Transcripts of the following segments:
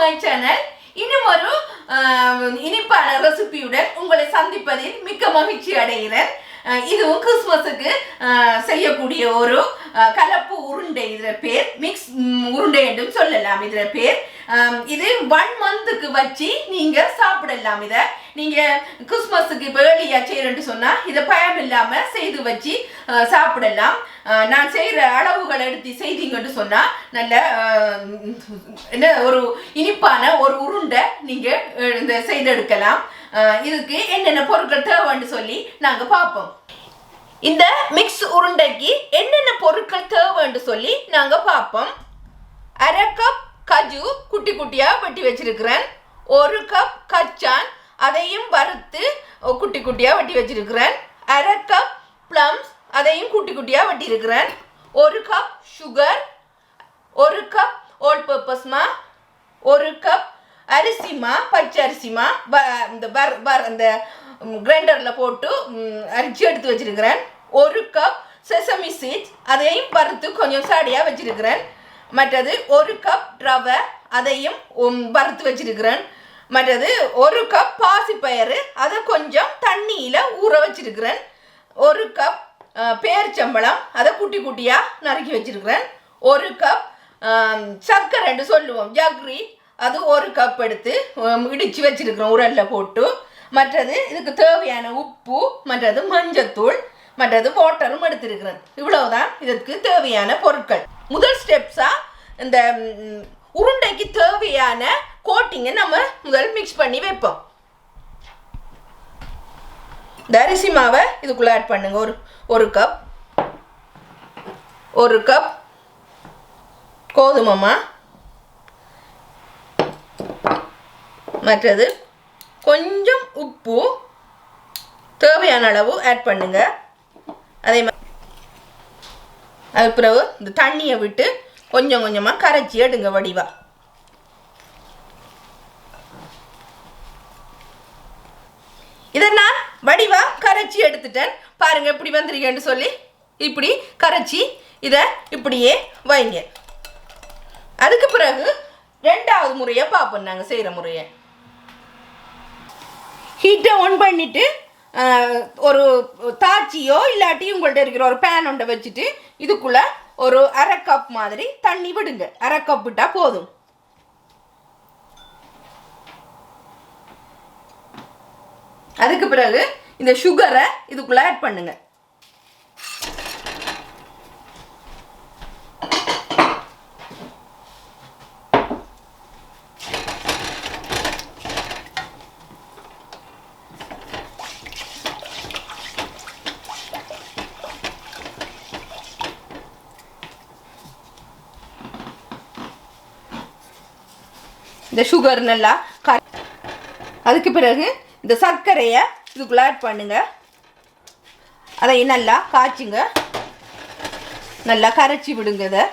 My channel. இன்னும் ஒரு இனிப்பான ரெசிபியுடன் உங்களை சந்திப்பதில் மிக்க மகிழ்ச்சி அடைகிறேன். இதுவும் கிறிஸ்மஸுக்கு செய்யக்கூடிய ஒரு கலப்பு உருண்டை. இதில் பேர் மிக்ஸ் உருண்டை என்றும் சொல்லலாம். இதில் பேர் இது 1 மந்த்துக்கு வச்சு நீங்கள் சாப்பிடலாம். இதை நீங்கள் கிறிஸ்மஸுக்கு இப்போ ஏர்லியாக செய்கிறேன்னு சொன்னால் இதை பயம் இல்லாமல் செய்து வச்சு சாப்பிடலாம். நான் செய்கிற அளவுகள் எடுத்து செய்தீங்கன்னு சொன்னால் நல்ல என்ன ஒரு இனிப்பான ஒரு உருண்டை நீங்கள் இந்த செய்தெடுக்கலாம். இதுக்கு என்னென்ன பொருட்கள் தேவைன்னு சொல்லி நாங்கள் பார்ப்போம். இந்த மிக்ஸ் உருண்டைக்கு என்னென்ன பொருட்கள் தேவைன்னு சொல்லி நாங்கள் பார்ப்போம். 1/2 கப் கஜு குட்டி குட்டியாக வெட்டி வச்சிருக்கிறேன். 1 கப் கச்சான் அதையும் வறுத்து குட்டி குட்டியாக வெட்டி வச்சிருக்கிறேன். 1/2 கப் ப்ளம்ஸ் அதையும் குட்டி குட்டியாக வெட்டியிருக்கிறேன். 1 கப் சுகர், 1 கப் ஓல் பர்பஸ்மா, 1 கப் அரிசிமா, பச்சை அரிசிமா இந்த கிரைண்டரில் போட்டு அரிசி எடுத்து வச்சிருக்கிறேன். 1 கப் செசமி சீட்ஸ் அதையும் வறுத்து கொஞ்சம் சாடியாக வச்சிருக்கிறேன். மற்றது 1 கப் ரவை அதையும் வறுத்து வச்சிருக்கிறேன். மற்றது 1 கப் பாசிப்பயிறு அதை கொஞ்சம் தண்ணியில் ஊற வச்சிருக்கிறேன். 1 கப் பேரிச்சம்பழம் அதை குட்டி குட்டியாக நறுக்கி வச்சிருக்கிறேன். 1 கப் சர்க்கரைன்னு சொல்லுவோம் ஜாக்ரி, அது 1 கப் எடுத்து இடித்து வச்சிருக்கிறோம் உரலில் போட்டு. மற்றது இதுக்கு தேவையான உப்பு, மற்றது மஞ்சத்தூள், மற்றது வாட்டரும் எடுத்துருக்கிறேன். இவ்வளவுதான் இதற்கு தேவையான பொருட்கள். முதல் ஸ்டெப்ஸாக இந்த உருண்டைக்கு தேவையான கோட்டிங்கை நம்ம முதல் மிக்ஸ் பண்ணி வைப்போம். இந்த அரிசி மாவை இதுக்குள்ளே ஆட் பண்ணுங்க. ஒரு கப், 1 கப் கோதுமை மா, மற்றது கொஞ்சம் உப்பு தேவையான அளவு ஆட் பண்ணுங்க. அதே மாதிரி அது பிறகு இந்த தண்ணியை விட்டு கொஞ்சம் கொஞ்சமாக கரைச்சி எடுங்க வடிவா. இதை நான் வடிவா கரைச்சி எடுத்துட்டேன். பாருங்க எப்படி வந்துருக்கேன்னு சொல்லி இப்படி கரைச்சி இதை இப்படியே வைங்க. அதுக்கு பிறகு 2வது முறையை பார்ப்போம். நாங்கள் செய்கிற முறையை ஹீட்டை ஆன் பண்ணிவிட்டு ஒரு தாச்சியோ இல்லாட்டி உங்கள்கிட்ட இருக்கிற ஒரு பேன் ஒன்றை வச்சுட்டு இதுக்குள்ளே ஒரு 1/2 கப் மாதிரி தண்ணி விடுங்க. 1/2 கப் விட்டால் போதும். அதுக்கு பிறகு இந்த சுகரை இதுக்குள்ளே ஆட் பண்ணுங்க. இந்த சுகர் நல்லா அதுக்கு பிறகு இந்த சர்க்கரையை இதுக்குள்ள ஆட் பண்ணுங்க. அதை நல்லா காய்ச்சுங்க, நல்லா கரைச்சி விடுங்க. இதை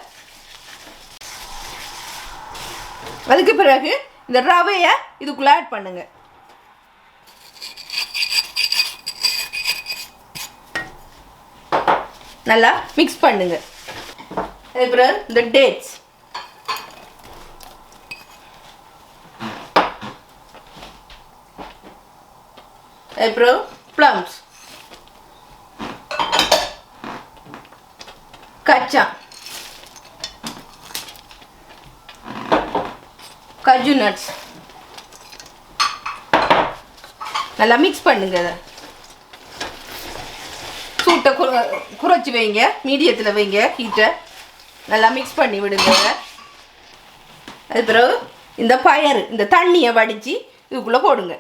அதுக்கு பிறகு இந்த ரவையை இதுக்குள்ள ஆட் பண்ணுங்க. நல்லா மிக்ஸ் பண்ணுங்க. அதுக்கு பிறகு இந்த டேட்ஸ், அப்புறம் ப்ளம்ஸ், கச்சா, கஜு நட்ஸ் நல்லா மிக்ஸ் பண்ணுங்க. சூட்டை குறைச்சி வைங்க, மீடியத்தில் வைங்க ஹீட்டை. நல்லா மிக்ஸ் பண்ணி விடுங்க. அது பிறகு இந்த பயறு இந்த தண்ணியை வடித்து இதுக்குள்ளே போடுங்க.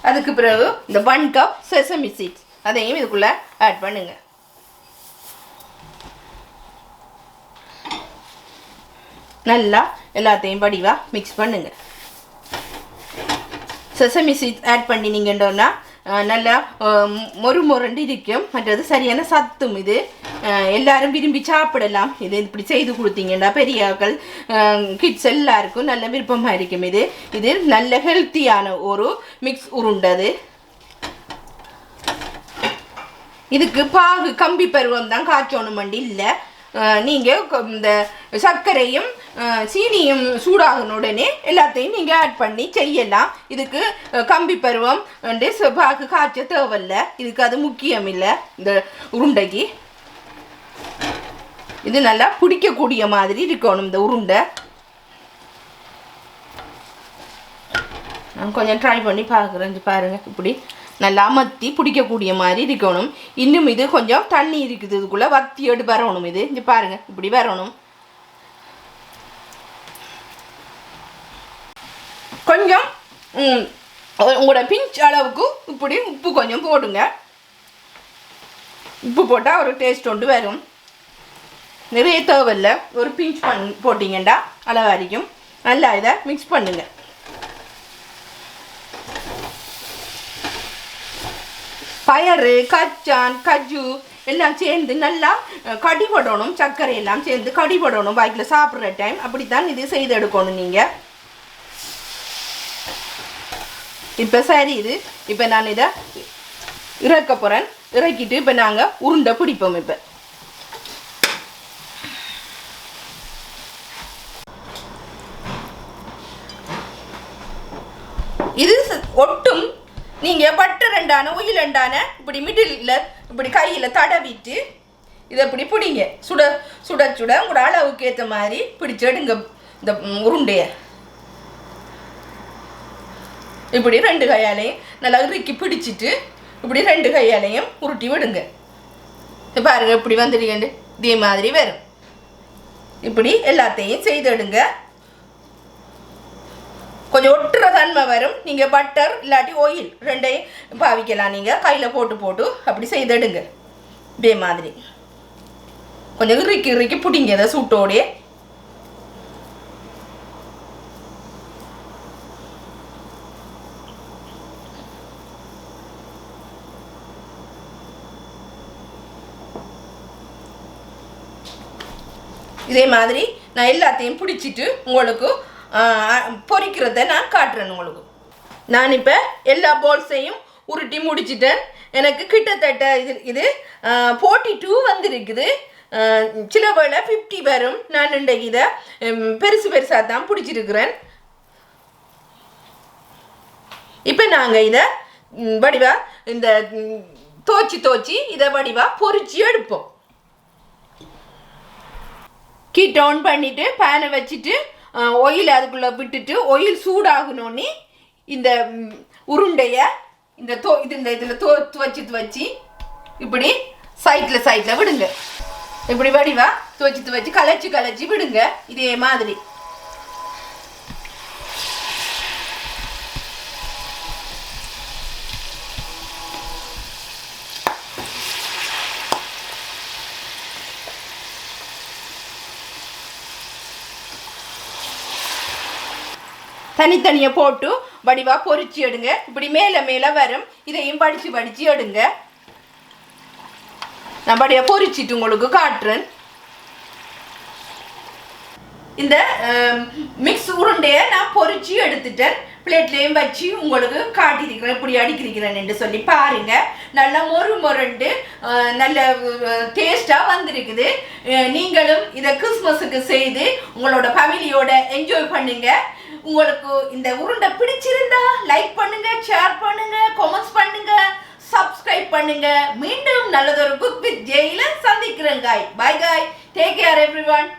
அதுக்கு பிறகு இந்த 1 கப் செசமி சீட்ஸ் அதையும் இதுக்குள்ளே ஆட் பண்ணுங்க. நல்லா எல்லாத்தையும் வடிவாக மிக்ஸ் பண்ணுங்க. செசமி சீட்ஸ் ஆட் பண்ணினீங்கன்னா நல்லா மொறு மொரண்டு இருக்கும். மற்றது சரியான சத்தும் இது எல்லாரும் விரும்பி சாப்பிடலாம். இது இப்படி செய்து கொடுத்தீங்கன்னா பெரியாக்கள் கிட்ஸ் எல்லாருக்கும் நல்ல விருப்பமாக இருக்கும். இது நல்ல ஹெல்த்தியான ஒரு மிக்ஸ் உருண்டது. இதுக்கு பாகு கம்பி பருவம் தான் காய்ச்சணும் வண்டி இல்லை. நீங்கள் இந்த சர்க்கரையும் சீனியும் சூடாகின உடனே எல்லாத்தையும் நீங்கள் ஆட் பண்ணி செய்யலாம். இதுக்கு கம்பி பருவம் பாகு காய்ச்ச தேவையில்லை. இதுக்கு அது முக்கியம் இல்லை. இந்த உருண்டைக்கு இது நல்லா பிடிக்கக்கூடிய மாதிரி இருக்கணும். இந்த உருண்டை நான் கொஞ்சம் ட்ரை பண்ணி பார்க்குறேன். பாருங்கள், இப்படி நல்லா அமர்த்தி பிடிக்கக்கூடிய மாதிரி இருக்கணும். இன்னும் இது கொஞ்சம் தண்ணி இருக்குது, இதுக்குள்ளே வத்தி எடுத்து வரணும். இது இங்கே பாருங்கள், இப்படி வரணும். கொஞ்சம் உங்களோட பிஞ்ச் அளவுக்கு இப்படி உப்பு கொஞ்சம் போடுங்க. உப்பு போட்டால் ஒரு டேஸ்ட் ஒன்று வரும். நிறைய தேவையில்லை, ஒரு பிஞ்ச் போட்டிங்கண்டா அளவு அரிக்கும். நல்லா இதை மிக்ஸ் பண்ணுங்க. பயறு, கச்சான், கஜு எல்லாம் சேர்ந்து நல்லா கடிபடணும். சர்க்கரை எல்லாம் சேர்ந்து கடிபடணும் பாய்க்கில் சாப்பிட்ற டைம். அப்படித்தான் இது செய்து எடுக்கணும் நீங்கள். இப்போ சரி, இப்போ நான் இதை இறக்க போகிறேன். இறக்கிட்டு இப்போ நாங்கள் உருண்டை பிடிப்போம். இப்போ இது ஒட்டும். நீங்கள் பட்டர் ரெண்டான உயில் ரெண்டான இப்படி மிடில் இப்படி கையில் தடவிட்டு இதை இப்படி பிடிங்க. சுட சுட சுட உங்களோட அளவுக்கு ஏற்ற மாதிரி பிடிச்செடுங்க. இந்த உருண்டையை இப்படி 2 கையாலையும் நல்லா இறுக்கி பிடிச்சிட்டு இப்படி 2 கையாலையும் உருட்டி விடுங்க. பாருங்க, இப்படி வந்துடுங்க. இதே மாதிரி வரும். இப்படி எல்லாத்தையும் செய்துடுங்க. கொஞ்சம் ஒட்டுற தன்மை வரும். நீங்கள் பட்டர் இல்லாட்டி ஆயில் ரெண்டையும் பாவிக்கலாம். நீங்கள் கையில் போட்டு அப்படி செய்துடுங்க. இதே மாதிரி கொஞ்சம் இறுக்கி பிடிங்க அதை சூட்டோடைய. இதே மாதிரி நான் எல்லாத்தையும் பிடிச்சிட்டு உங்களுக்கு பொரிக்கிறத நான் காட்டுறேன் உங்களுக்கு. நான் இப்போ எல்லா பால்ஸையும் உருட்டி முடிச்சிட்டேன். எனக்கு கிட்டத்தட்ட இது 42 வந்துருக்குது. சில வேளை 50 வரும். நான் இன்றைக்கு இதை பெருசாக தான் பிடிச்சிருக்கிறேன். இப்போ நாங்கள் இதை வடிவாக இந்த தோச்சி இதை வடிவாக பொரிச்சு எடுப்போம். ஹீட் ஆன் பண்ணிவிட்டு பேனை வச்சுட்டு ஆயில் அதுக்குள்ளே விட்டுட்டு ஆயில் சூடாகணுன்னே இந்த உருண்டையை இதில் துவச்சி இப்படி சைட்டில் விடுங்க. இப்படி வடிவா துவச்சி கலைச்சி விடுங்க. இதே மாதிரி தனித்தனியாக போட்டு வடிவாக பொரிச்சு எடுங்க. இப்படி மேலே வரும். இதையும் படித்து எடுங்க. நான் வடிவாக பொரிச்சிட்டு உங்களுக்கு காட்டுறேன். இந்த மிக்ஸ் உருண்டையை நான் பொரிச்சு எடுத்துட்டேன். பிளேட்லேயும் வச்சு உங்களுக்கு காட்டியிருக்கிறேன் இப்படி அடிக்கிறேன் என்று சொல்லி பாருங்க. நல்லா மொருண்டு நல்ல டேஸ்டாக வந்திருக்குது. நீங்களும் இதை கிறிஸ்மஸுக்கு செய்து உங்களோட ஃபேமிலியோட என்ஜாய் பண்ணுங்க. உங்களுக்கு இந்த உருண்டை பிடிச்சிருந்தா லைக் பண்ணுங்க, ஷேர் பண்ணுங்க, கமெண்ட்ஸ் பண்ணுங்க, சப்ஸ்கிரைப் பண்ணுங்க. மீண்டும் நல்லதொரு குக் வித் ஜெயில சந்திக்கிறேன். பை காய். Take care everyone.